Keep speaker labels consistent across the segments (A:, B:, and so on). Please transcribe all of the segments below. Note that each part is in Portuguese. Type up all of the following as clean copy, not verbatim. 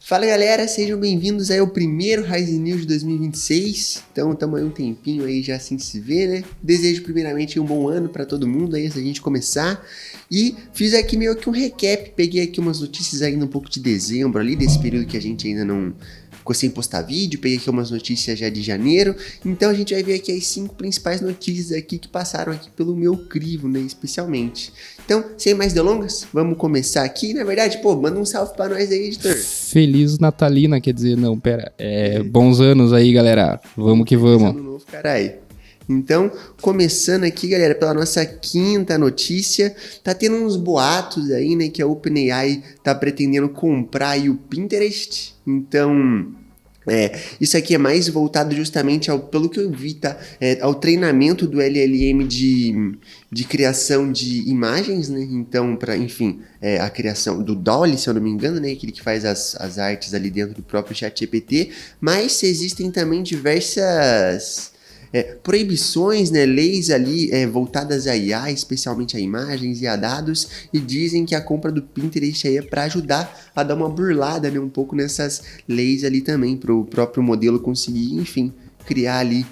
A: Fala galera, sejam bem-vindos aí ao primeiro Rising News de 2026. Então estamos aí um tempinho aí já assim se vê, né? Desejo primeiramente um bom ano para todo mundo aí antes da gente começar. E fiz aqui meio que um recap, peguei aqui umas notícias ainda um pouco de dezembro ali, desse período que a gente ainda não ficou sem postar vídeo, peguei aqui umas notícias já de janeiro. Então a gente vai ver aqui as 5 principais notícias aqui que passaram aqui pelo meu crivo, né, especialmente. Então, sem mais delongas, vamos começar aqui. Na verdade, manda um salve pra nós aí, editor.
B: Feliz Natalina, quer dizer, não, pera. Bons anos aí, galera. Vamos que vamos.
A: Ano novo, caralho. Então, começando aqui, galera, pela nossa quinta notícia, tá tendo uns boatos aí, né, que a OpenAI tá pretendendo comprar aí o Pinterest. Então, isso aqui é mais voltado justamente pelo que eu vi, tá? Ao treinamento do LLM de criação de imagens, né? Então, a criação do DALL-E, se eu não me engano, né? Aquele que faz as artes ali dentro do próprio ChatGPT. Mas existem também diversas proibições, né, leis ali voltadas a IA, especialmente a imagens e a dados, e dizem que a compra do Pinterest aí é para ajudar a dar uma burlada, né, um pouco nessas leis ali também, para o próprio modelo conseguir, enfim, criar ali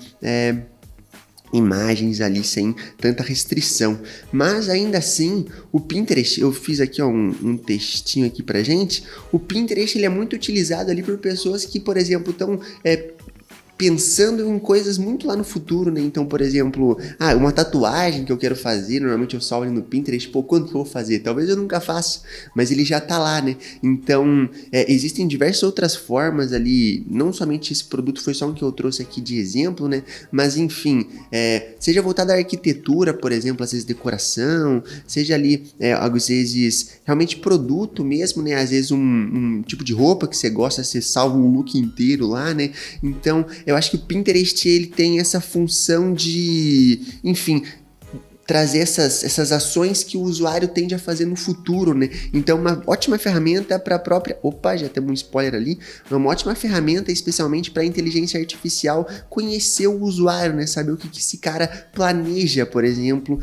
A: imagens ali sem tanta restrição. Mas ainda assim, o Pinterest, eu fiz aqui um textinho aqui pra gente, o Pinterest ele é muito utilizado ali por pessoas que, por exemplo, estão pensando em coisas muito lá no futuro, né? Então, por exemplo, uma tatuagem que eu quero fazer, normalmente eu salvo ali no Pinterest, quando que eu vou fazer? Talvez eu nunca faça, mas ele já tá lá, né? Então, existem diversas outras formas ali, não somente esse produto foi só um que eu trouxe aqui de exemplo, né? Mas, enfim, seja voltado à arquitetura, por exemplo, às vezes decoração, seja ali, às vezes, realmente produto mesmo, né? Às vezes um tipo de roupa que você gosta, você salva um look inteiro lá, né? Então, eu acho que o Pinterest ele tem essa função de, enfim, trazer essas ações que o usuário tende a fazer no futuro, né? Então, uma ótima ferramenta para a própria... Opa, já temos um spoiler ali. Uma ótima ferramenta, especialmente para a inteligência artificial, conhecer o usuário, né? Saber o que esse cara planeja, por exemplo,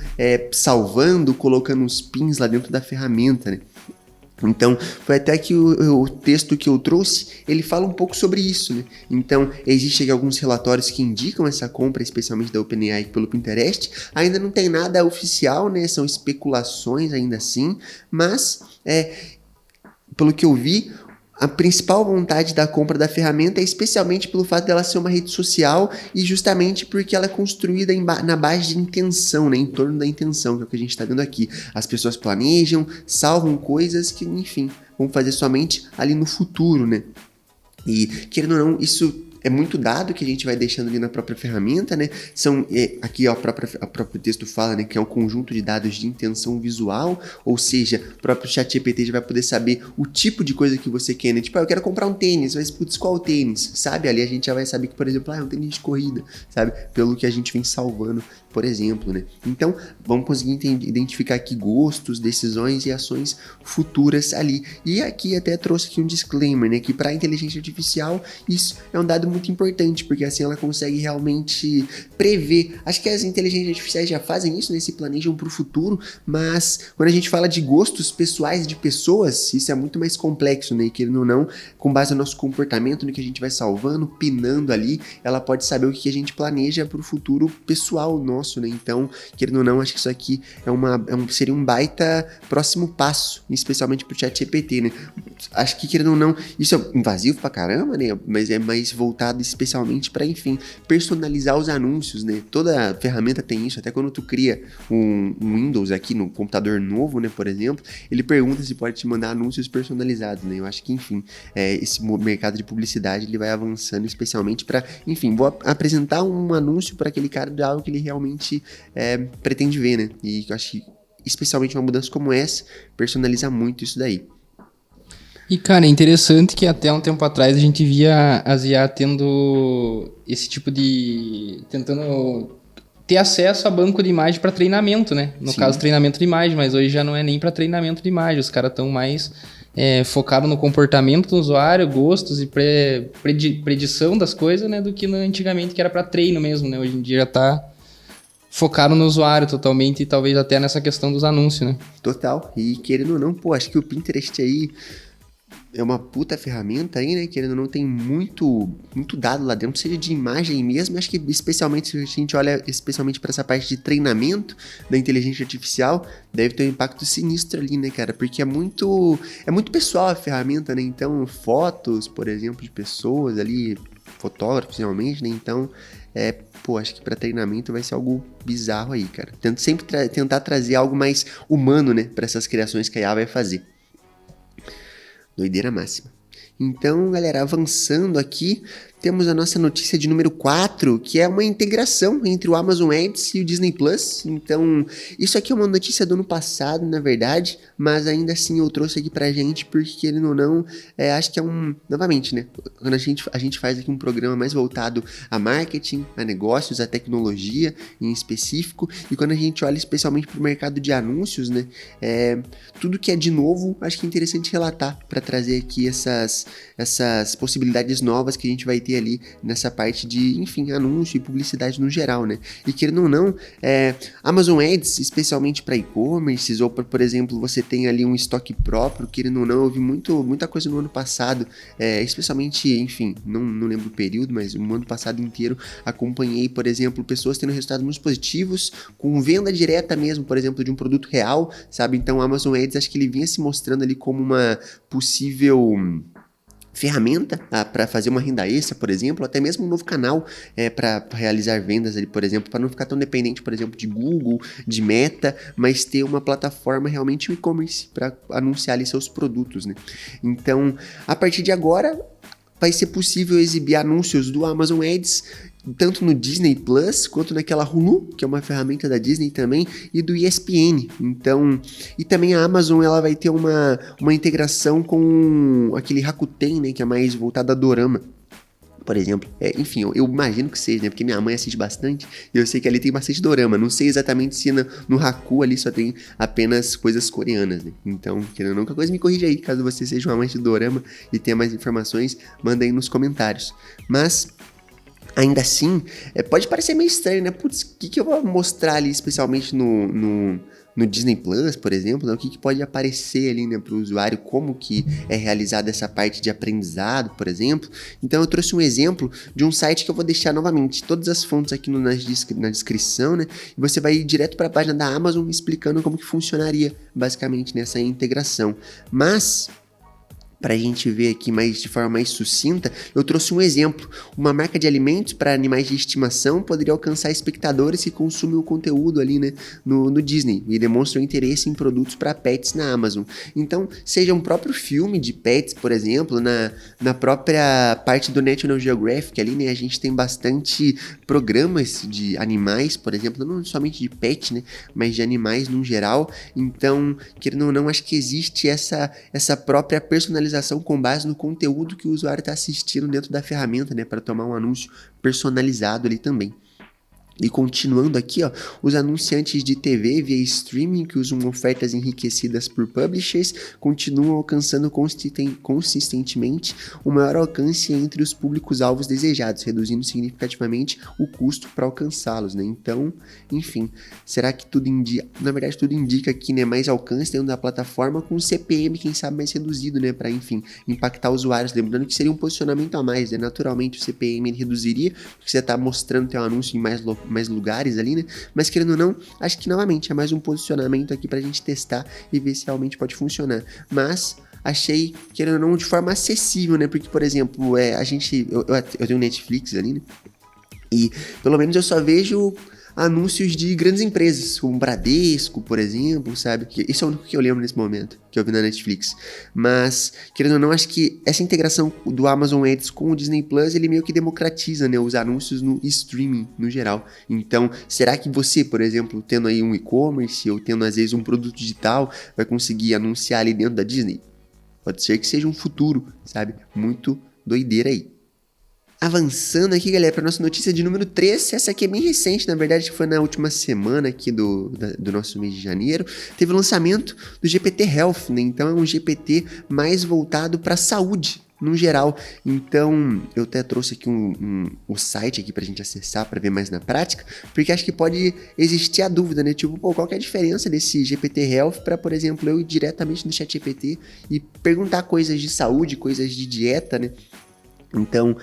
A: salvando, colocando os pins lá dentro da ferramenta, né? Então, foi até que o texto que eu trouxe, ele fala um pouco sobre isso, né? Então, existem alguns relatórios que indicam essa compra, especialmente da OpenAI pelo Pinterest. Ainda não tem nada oficial, né? São especulações ainda assim, mas, pelo que eu vi, a principal vontade da compra da ferramenta é especialmente pelo fato dela ser uma rede social e justamente porque ela é construída na base de intenção, né? Em torno da intenção, que é o que a gente está vendo aqui. As pessoas planejam, salvam coisas que, enfim, vão fazer somente ali no futuro, né? E, querendo ou não, isso é muito dado que a gente vai deixando ali na própria ferramenta, né? Aqui ó, o próprio texto fala, né, que é um conjunto de dados de intenção visual, ou seja, o próprio ChatGPT já vai poder saber o tipo de coisa que você quer, né? Tipo, eu quero comprar um tênis, mas putz, qual tênis? Sabe? Ali a gente já vai saber que, por exemplo, é um tênis de corrida, sabe? Pelo que a gente vem salvando, por exemplo, né? Então, vamos conseguir identificar aqui gostos, decisões e ações futuras ali. E aqui até trouxe aqui um disclaimer, né, que para a inteligência artificial isso é um dado muito importante, porque assim ela consegue realmente prever. Acho que as inteligências artificiais já fazem isso, né? Se planejam para o futuro, mas quando a gente fala de gostos pessoais de pessoas, isso é muito mais complexo, né? E querendo ou não, com base no nosso comportamento, no que a gente vai salvando, pinando ali, ela pode saber o que a gente planeja para o futuro pessoal nosso, né? Então, querendo ou não, acho que isso aqui seria um baita próximo passo, especialmente para o ChatGPT, né? Acho que, querendo ou não, isso é invasivo pra caramba, né? Mas é mais voltado especialmente para, enfim, personalizar os anúncios, né? Toda ferramenta tem isso, até quando tu cria um Windows aqui no computador novo, né, por exemplo, ele pergunta se pode te mandar anúncios personalizados, né? Eu acho que, enfim, esse mercado de publicidade, ele vai avançando especialmente para, enfim, vou apresentar um anúncio para aquele cara de algo que ele realmente pretende ver, né? E eu acho que, especialmente uma mudança como essa, personaliza muito isso daí.
B: E, cara, é interessante que até um tempo atrás a gente via as IA tendo esse tipo de... tentando ter acesso a banco de imagem para treinamento, né? No caso, treinamento de imagem, mas hoje já não é nem para treinamento de imagem. Os caras estão mais focados no comportamento do usuário, gostos e predição das coisas, né? Do que antigamente que era para treino mesmo, né? Hoje em dia já tá focado no usuário totalmente e talvez até nessa questão dos anúncios, né?
A: Total. E querendo ou não, acho que o Pinterest aí... é uma puta ferramenta aí, né? Querendo ou não, tem muito dado lá dentro, seja de imagem mesmo. Acho que especialmente se a gente olha especialmente para essa parte de treinamento da inteligência artificial, deve ter um impacto sinistro ali, né, cara? Porque é muito pessoal a ferramenta, né? Então, fotos, por exemplo, de pessoas ali, fotógrafos, realmente, né? Então, acho que para treinamento vai ser algo bizarro aí, cara. Tento sempre tentar trazer algo mais humano, né, para essas criações que a IA vai fazer. Doideira máxima. Então, galera, avançando aqui, temos a nossa notícia de número 4, que é uma integração entre o Amazon Ads e o Disney Plus. Então, isso aqui é uma notícia do ano passado, na verdade, mas ainda assim eu trouxe aqui pra gente, porque querendo ou não, acho que novamente, né, quando a gente faz aqui um programa mais voltado a marketing, a negócios, a tecnologia em específico, e quando a gente olha especialmente pro mercado de anúncios, né, tudo que é de novo, acho que é interessante relatar para trazer aqui essas possibilidades novas que a gente vai ter ali nessa parte de, enfim, anúncio e publicidade no geral, né? E querendo ou não, Amazon Ads, especialmente para e-commerces, ou por exemplo, você tem ali um estoque próprio, querendo ou não, eu vi muita coisa no ano passado, especialmente, enfim, não lembro o período, mas no ano passado inteiro acompanhei, por exemplo, pessoas tendo resultados muito positivos, com venda direta mesmo, por exemplo, de um produto real, sabe? Então, o Amazon Ads, acho que ele vinha se mostrando ali como uma possível ferramenta para fazer uma renda extra, por exemplo, até mesmo um novo canal para realizar vendas ali, por exemplo, para não ficar tão dependente, por exemplo, de Google, de Meta, mas ter uma plataforma realmente um e-commerce para anunciar ali seus produtos, né? Então, a partir de agora, vai ser possível exibir anúncios do Amazon Ads tanto no Disney Plus, quanto naquela Hulu, que é uma ferramenta da Disney também, e do ESPN. Então, e também a Amazon, ela vai ter uma integração com aquele Rakuten, né, que é mais voltado a dorama, por exemplo. Enfim, eu imagino que seja, né, porque minha mãe assiste bastante, e eu sei que ali tem bastante dorama. Não sei exatamente se no Haku ali só tem apenas coisas coreanas, né. Então, querendo ou não, coisa me corrige aí, caso você seja um amante de dorama e tenha mais informações, manda aí nos comentários. Mas ainda assim, pode parecer meio estranho, né? Putz, o que eu vou mostrar ali, especialmente no Disney Plus, por exemplo, né? O que pode aparecer ali, né, para o usuário, como que é realizada essa parte de aprendizado, por exemplo. Então, eu trouxe um exemplo de um site que eu vou deixar novamente todas as fontes aqui na descrição, né? E você vai ir direto para a página da Amazon explicando como que funcionaria, basicamente, nessa integração. Mas para a gente ver aqui de forma mais sucinta, eu trouxe um exemplo. Uma marca de alimentos para animais de estimação poderia alcançar espectadores que consumem o conteúdo ali, né, no Disney e demonstram interesse em produtos para pets na Amazon. Então, seja um próprio filme de pets, por exemplo, na própria parte do National Geographic ali, né, a gente tem bastante programas de animais, por exemplo, não somente de pet, né, mas de animais no geral. Então, querendo ou não, acho que existe essa própria personalização com base no conteúdo que o usuário está assistindo dentro da ferramenta, né, para tomar um anúncio personalizado ali também. E continuando aqui, ó, os anunciantes de TV via streaming que usam ofertas enriquecidas por publishers continuam alcançando consistentemente o maior alcance entre os públicos-alvos desejados, reduzindo significativamente o custo para alcançá-los, né? Então, enfim, será que tudo indica que, né, mais alcance dentro da plataforma com o CPM, quem sabe, mais reduzido, né, para, enfim, impactar usuários, lembrando que seria um posicionamento a mais, né? Naturalmente o CPM ele reduziria, porque você está mostrando teu anúncio em mais lugares ali, né? Mas querendo ou não, acho que novamente é mais um posicionamento aqui pra gente testar e ver se realmente pode funcionar. Mas achei, querendo ou não, de forma acessível, né? Porque, por exemplo, eu tenho Netflix ali, né? E pelo menos eu só vejo anúncios de grandes empresas, como Bradesco, por exemplo, sabe? Isso é o único que eu lembro nesse momento, que eu vi na Netflix. Mas, querendo ou não, acho que essa integração do Amazon Ads com o Disney Plus, ele meio que democratiza, né, os anúncios no streaming, no geral. Então, será que você, por exemplo, tendo aí um e-commerce ou tendo, às vezes, um produto digital, vai conseguir anunciar ali dentro da Disney? Pode ser que seja um futuro, sabe? Muito doideira aí. Avançando aqui, galera, para nossa notícia de número 3, essa aqui é bem recente, na verdade, foi na última semana aqui do nosso mês de janeiro, teve o lançamento do GPT Health, né? Então é um GPT mais voltado para a saúde, no geral. Então, eu até trouxe aqui o site aqui pra gente acessar, pra ver mais na prática, porque acho que pode existir a dúvida, né? Tipo, qual que é a diferença desse GPT Health pra, por exemplo, eu ir diretamente no ChatGPT e perguntar coisas de saúde, coisas de dieta, né? Então,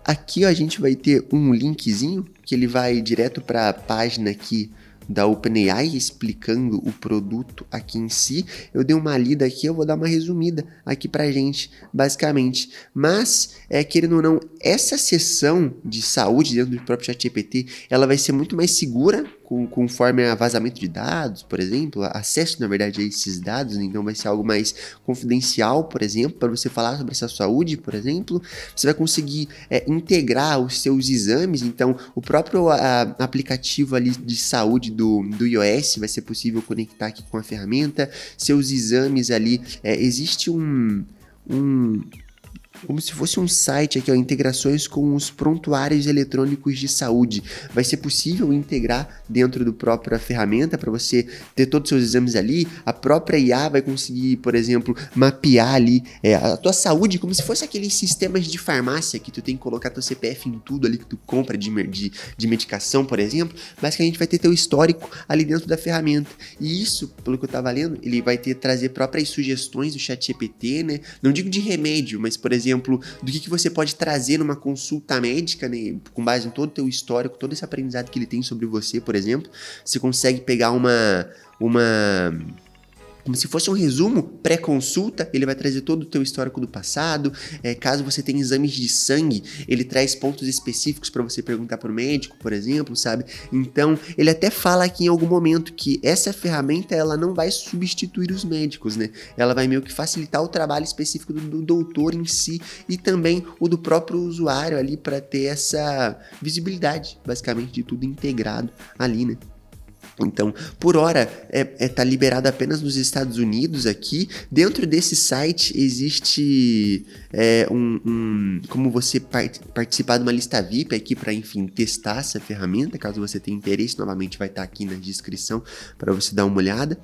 A: aqui ó, a gente vai ter um linkzinho que ele vai direto para a página aqui da OpenAI explicando o produto aqui em si. Eu dei uma lida aqui, eu vou dar uma resumida aqui pra gente, basicamente. Mas, querendo ou não, essa seção de saúde dentro do próprio ChatGPT, ela vai ser muito mais segura conforme a vazamento de dados, por exemplo, acesso, na verdade, a esses dados, né? Então vai ser algo mais confidencial, por exemplo, para você falar sobre essa saúde, por exemplo. Você vai conseguir integrar os seus exames, então o próprio aplicativo ali de saúde do iOS vai ser possível conectar aqui com a ferramenta, seus exames ali, existe como se fosse um site aqui, ó, integrações com os prontuários eletrônicos de saúde. Vai ser possível integrar dentro do própria ferramenta para você ter todos os seus exames ali. A própria IA vai conseguir, por exemplo, mapear ali a tua saúde como se fosse aqueles sistemas de farmácia que tu tem que colocar teu CPF em tudo ali que tu compra de medicação, por exemplo. Basicamente vai ter teu histórico ali dentro da ferramenta. E isso, pelo que eu tava lendo, ele vai trazer próprias sugestões do ChatGPT, né? Não digo de remédio, mas, por exemplo, do que você pode trazer numa consulta médica, né, com base em todo o teu histórico, todo esse aprendizado que ele tem sobre você, por exemplo. Você consegue pegar como se fosse um resumo pré-consulta, ele vai trazer todo o teu histórico do passado. Caso você tenha exames de sangue, ele traz pontos específicos para você perguntar para o médico, por exemplo, sabe? Então, ele até fala aqui em algum momento que essa ferramenta, ela não vai substituir os médicos, né? Ela vai meio que facilitar o trabalho específico do doutor em si e também o do próprio usuário ali para ter essa visibilidade, basicamente, de tudo integrado ali, né? Então, por hora, tá liberado apenas nos Estados Unidos aqui. Dentro desse site existe como você participar de uma lista VIP aqui para, enfim, testar essa ferramenta. Caso você tenha interesse, novamente vai estar aqui na descrição para você dar uma olhada.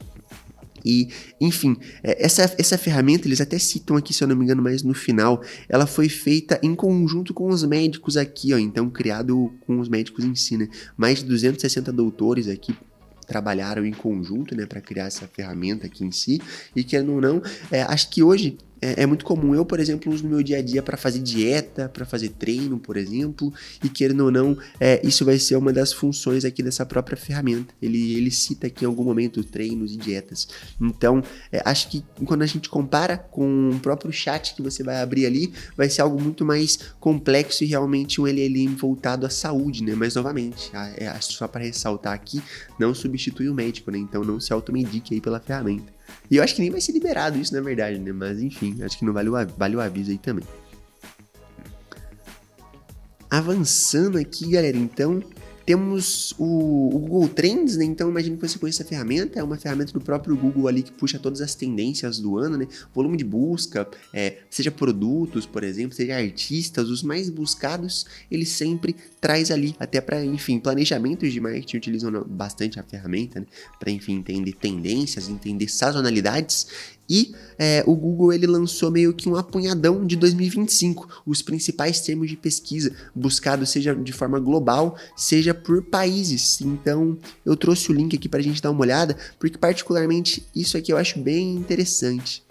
A: E, enfim, essa ferramenta, eles até citam aqui, se eu não me engano, mas no final, ela foi feita em conjunto com os médicos aqui, ó, então criado com os médicos em si, né? Mais de 260 doutores aqui trabalharam em conjunto, né, para criar essa ferramenta aqui em si, e querendo ou não, acho que hoje é muito comum. Eu, por exemplo, uso no meu dia a dia para fazer dieta, para fazer treino, por exemplo, e querendo ou não, isso vai ser uma das funções aqui dessa própria ferramenta. Ele cita aqui em algum momento treinos e dietas. Então, acho que quando a gente compara com o próprio chat que você vai abrir ali, vai ser algo muito mais complexo e realmente um LLM voltado à saúde, né? Mas, novamente, só para ressaltar aqui, não substitui o médico, né? Então, não se automedique aí pela ferramenta. E eu acho que nem vai ser liberado isso, na verdade, né? Mas, enfim, acho que não vale o aviso aí também. Avançando aqui, galera, então, temos o Google Trends, né? Então, imagine que você conheça a ferramenta. É uma ferramenta do próprio Google ali que puxa todas as tendências do ano, né? Volume de busca, seja produtos, por exemplo, seja artistas, os mais buscados, ele sempre traz ali, até para, enfim, planejamentos de marketing utilizam bastante a ferramenta, né? Para, enfim, entender tendências, entender sazonalidades. E o Google, ele lançou meio que um apanhadão de 2025, os principais termos de pesquisa buscados, seja de forma global, seja por países. Então, eu trouxe o link aqui pra gente dar uma olhada, porque particularmente isso aqui eu acho bem interessante.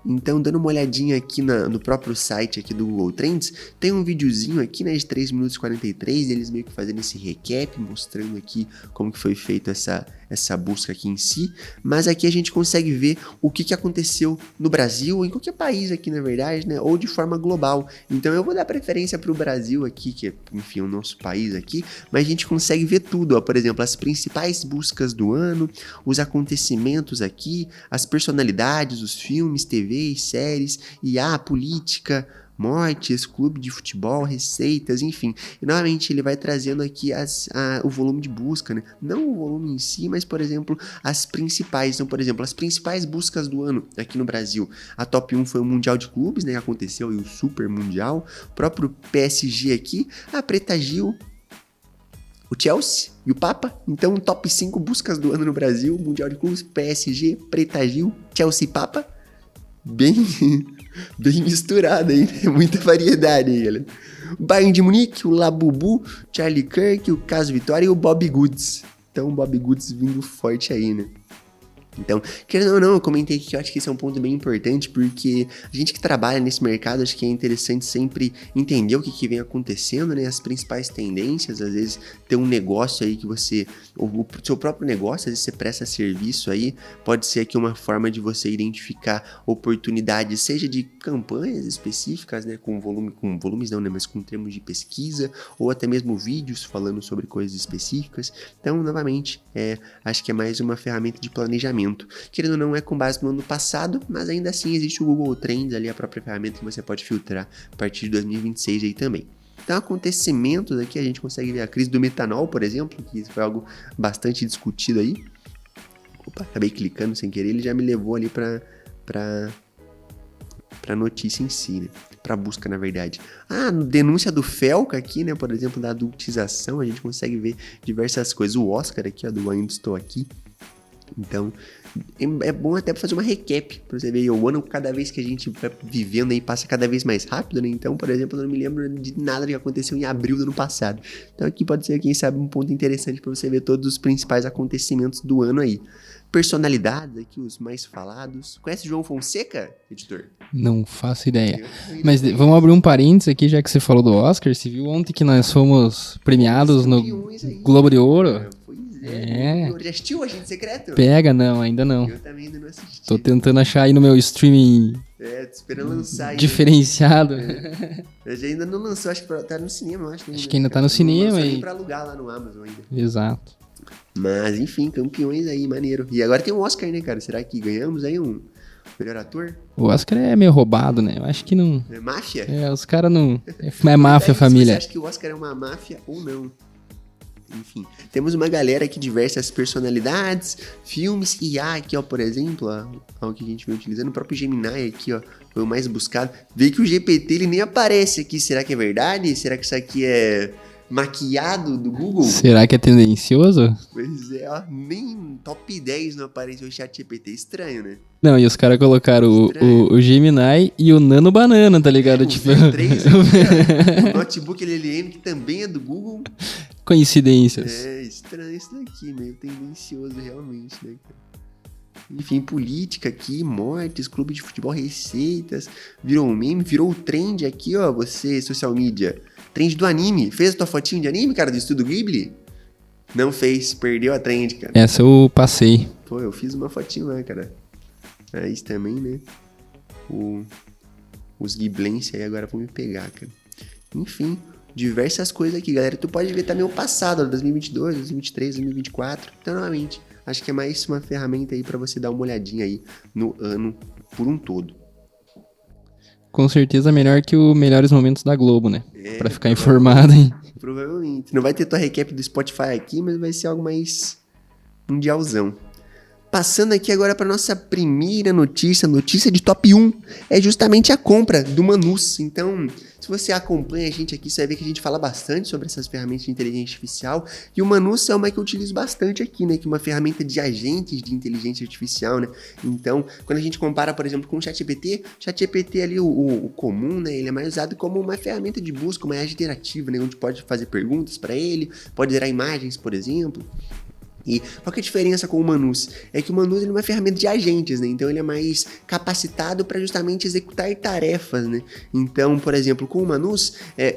A: Então, dando uma olhadinha aqui no próprio site aqui do Google Trends, tem um videozinho aqui, né, de 3 minutos e 43, eles meio que fazendo esse recap, mostrando aqui como que foi feito essa busca aqui em si, mas aqui a gente consegue ver o que aconteceu no Brasil, ou em qualquer país aqui, na verdade, né, ou de forma global. Então eu vou dar preferência para o Brasil aqui, que é, enfim, o nosso país aqui, mas a gente consegue ver tudo, ó, por exemplo, as principais buscas do ano, os acontecimentos aqui, as personalidades, os filmes, TVs, séries, IA, política, mortes, clube de futebol, receitas, enfim. E novamente ele vai trazendo aqui o volume de busca, né? Não o volume em si, mas, por exemplo, as principais. Então, por exemplo, as principais buscas do ano aqui no Brasil. A top 1 foi o Mundial de Clubes, né? Aconteceu, e o Super Mundial. O próprio PSG aqui, a Preta Gil, o Chelsea e o Papa. Então, top 5 buscas do ano no Brasil. Mundial de Clubes, PSG, Preta Gil, Chelsea e Papa. Bem Bem misturado aí, né? Muita variedade aí, galera. O Bayern de Munique, o Labubu, Charlie Kirk, o Caso Vitória e o Bob Goods. Então, o Bob Goods vindo forte aí, né? Então, querendo ou não, eu comentei aqui que eu acho que esse é um ponto bem importante, porque a gente que trabalha nesse mercado, acho que é interessante sempre entender o que vem acontecendo, né? As principais tendências, às vezes ter um negócio aí que você, o seu próprio negócio, às vezes você presta serviço aí, pode ser aqui uma forma de você identificar oportunidades, seja de campanhas específicas, né? Com volumes não, né? Mas com termos de pesquisa, ou até mesmo vídeos falando sobre coisas específicas. Então, novamente, acho que é mais uma ferramenta de planejamento. Querendo ou não, é com base no ano passado, mas ainda assim existe o Google Trends ali, a própria ferramenta que você pode filtrar a partir de 2026 aí também. Então, acontecimentos aqui, a gente consegue ver a crise do metanol, por exemplo, que foi algo bastante discutido aí. Opa, acabei clicando sem querer, ele já me levou ali para notícia em si, né? Para busca, na verdade. Denúncia do Felca aqui, né? Por exemplo, da adultização, a gente consegue ver diversas coisas. O Oscar aqui, ó, do Ainda Estou Aqui. Então, é bom até pra fazer uma recap, pra você ver, o ano cada vez que a gente vai vivendo aí passa cada vez mais rápido, né? Então, por exemplo, eu não me lembro de nada que aconteceu em abril do ano passado. Então aqui pode ser, quem sabe, um ponto interessante pra você ver todos os principais acontecimentos do ano aí. Personalidades aqui, os mais falados. Conhece João Fonseca, editor?
B: Não faço ideia. Mas vamos abrir um parênteses aqui, já que você falou do Oscar. Você viu ontem que nós fomos premiados no Globo de Ouro?
A: Já assistiu o Agente Secreto?
B: Pega, não, ainda não.
A: Eu também ainda não assisti.
B: Tô tentando achar aí no meu streaming
A: tô esperando lançar.
B: Diferenciado.
A: Mas ainda não lançou, acho que tá no cinema, eu acho.
B: Acho que ainda tá no cinema.
A: Não lançou pra alugar lá no Amazon ainda.
B: Exato.
A: Mas, enfim, campeões aí, maneiro. E agora tem um Oscar, né, cara? Será que ganhamos aí um melhor ator?
B: O Oscar é meio roubado, né? Eu acho que não...
A: É máfia?
B: Os caras não... É máfia, família.
A: Você acha que o Oscar é uma máfia ou não? Enfim, temos uma galera aqui, diversas personalidades, filmes, IA aqui, ó, por exemplo, ó, o que a gente vem utilizando, o próprio Gemini aqui, ó, foi o mais buscado. Vê que o GPT, ele nem aparece aqui, será que é verdade? Será que isso aqui é maquiado do Google?
B: Será que é tendencioso?
A: Pois é, ó, nem top 10 não apareceu o ChatGPT, estranho, né?
B: Não, e os caras colocaram o Gemini e o Nano Banana, tá ligado?
A: Tipo, o V3 aqui, ó, o notebook LLM, que também é do Google.
B: Coincidências.
A: É, estranho isso daqui, meio tendencioso realmente, né, cara? Enfim, política aqui, mortes, clube de futebol, receitas, virou um meme, virou o trend aqui, ó, você, social media. Trend do anime. Fez a tua fotinho de anime, cara, do Estúdio Ghibli? Não fez, perdeu a trend, cara.
B: Essa eu passei.
A: Pô, eu fiz uma fotinho lá, cara. Isso também, né? Os Ghiblense aí agora vão me pegar, cara. Enfim, diversas coisas aqui, galera. Tu pode ver também o passado, 2022, 2023, 2024. Então, novamente, acho que é mais uma ferramenta aí pra você dar uma olhadinha aí no ano por um todo.
B: Com certeza melhor que o Melhores Momentos da Globo, né? Pra ficar informado, hein?
A: Provavelmente. Não vai ter tua recap do Spotify aqui, mas vai ser algo mais mundialzão. Passando aqui agora para nossa primeira notícia de top 1, é justamente a compra do Manus. Então, se você acompanha a gente aqui, você vai ver que a gente fala bastante sobre essas ferramentas de inteligência artificial, e o Manus é uma que eu utilizo bastante aqui, né, que é uma ferramenta de agentes de inteligência artificial, né. Então, quando a gente compara, por exemplo, com o ChatGPT ali, o comum, né, ele é mais usado como uma ferramenta de busca, uma IA interativa, né, onde pode fazer perguntas para ele, pode gerar imagens, por exemplo. E qual que é a diferença com o Manus? É que o Manus ele é uma ferramenta de agentes, né? Então ele é mais capacitado para justamente executar tarefas, né? Então, por exemplo, com o Manus,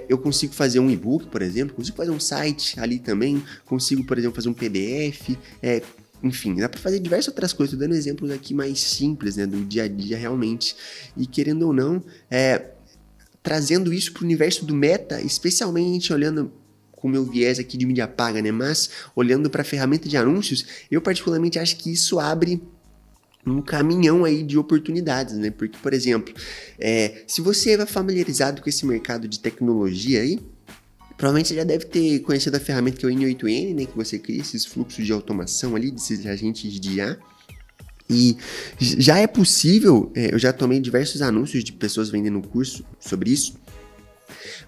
A: eu consigo fazer um e-book, por exemplo, consigo fazer um site ali também, consigo, por exemplo, fazer um PDF, enfim, dá para fazer diversas outras coisas. Tô dando exemplos aqui mais simples, né? Do dia a dia realmente. E querendo ou não, trazendo isso para o universo do Meta, especialmente olhando com o meu viés aqui de mídia paga, né? Mas olhando para a ferramenta de anúncios, eu particularmente acho que isso abre um caminhão aí de oportunidades, né? Porque, por exemplo, se você é familiarizado com esse mercado de tecnologia aí, provavelmente você já deve ter conhecido a ferramenta que é o N8N, né? Que você cria esses fluxos de automação ali, desses agentes de IA. E já é possível, eu já tomei diversos anúncios de pessoas vendendo curso sobre isso,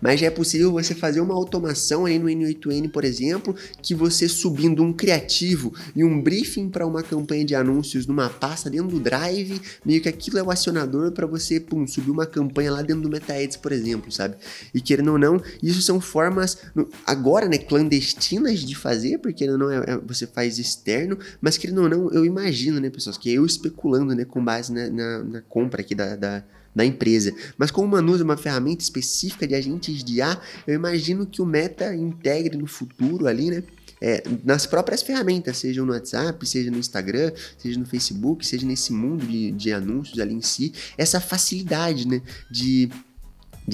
A: Mas já é possível você fazer uma automação aí no N8N, por exemplo, que você subindo um criativo e um briefing para uma campanha de anúncios numa pasta dentro do Drive, meio que aquilo é o acionador para você subir uma campanha lá dentro do MetaAds, por exemplo, sabe? E querendo ou não, isso são formas, agora, né, clandestinas de fazer, porque não você faz externo, mas querendo ou não, eu imagino, né, pessoas, que eu especulando, né, com base na compra aqui da empresa. Mas como o Manu usa uma ferramenta específica de agentes de IA, eu imagino que o Meta integre no futuro ali, né? Nas próprias ferramentas, seja no WhatsApp, seja no Instagram, seja no Facebook, seja nesse mundo de anúncios ali em si, essa facilidade, né, de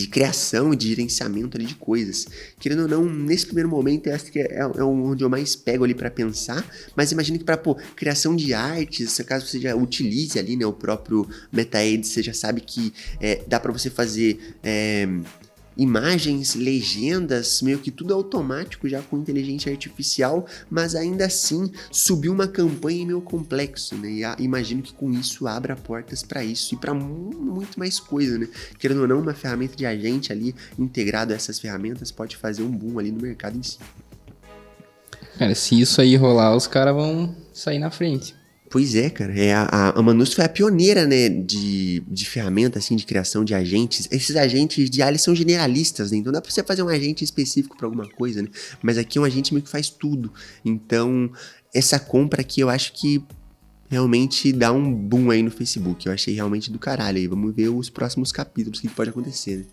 A: criação e de gerenciamento ali de coisas. Querendo ou não, nesse primeiro momento, eu acho que é onde eu mais pego ali para pensar, mas imagino que para criação de artes, caso você já utilize ali, né, o próprio MetaAds, você já sabe que dá para você fazer imagens, legendas, meio que tudo automático já com inteligência artificial, mas ainda assim subir uma campanha é meio complexo, né? E imagino que com isso abra portas para isso e para muito mais coisa, né? Querendo ou não, uma ferramenta de agente ali integrado a essas ferramentas pode fazer um boom ali no mercado em si.
B: Cara, se isso aí rolar, os caras vão sair na frente.
A: Pois é, cara. A Manus foi a pioneira, né, de ferramenta, assim, de criação de agentes. Esses agentes de IA, eles são generalistas, né? Então dá pra você fazer um agente específico pra alguma coisa, né? Mas aqui é um agente meio que faz tudo. Então, essa compra aqui eu acho que realmente dá um boom aí no Facebook. Eu achei realmente do caralho aí. Vamos ver os próximos capítulos, o que pode acontecer, né?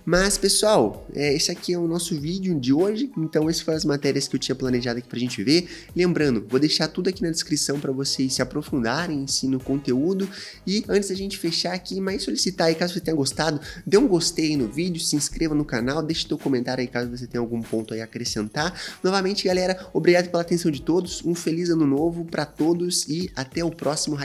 A: Mas, pessoal, esse aqui é o nosso vídeo de hoje, então essas foram as matérias que eu tinha planejado aqui pra gente ver. Lembrando, vou deixar tudo aqui na descrição para vocês se aprofundarem no conteúdo. E antes da gente fechar aqui, mais solicitar aí, caso você tenha gostado, dê um gostei aí no vídeo, se inscreva no canal, deixe teu comentário aí caso você tenha algum ponto aí a acrescentar. Novamente, galera, obrigado pela atenção de todos, um feliz ano novo para todos e até o próximo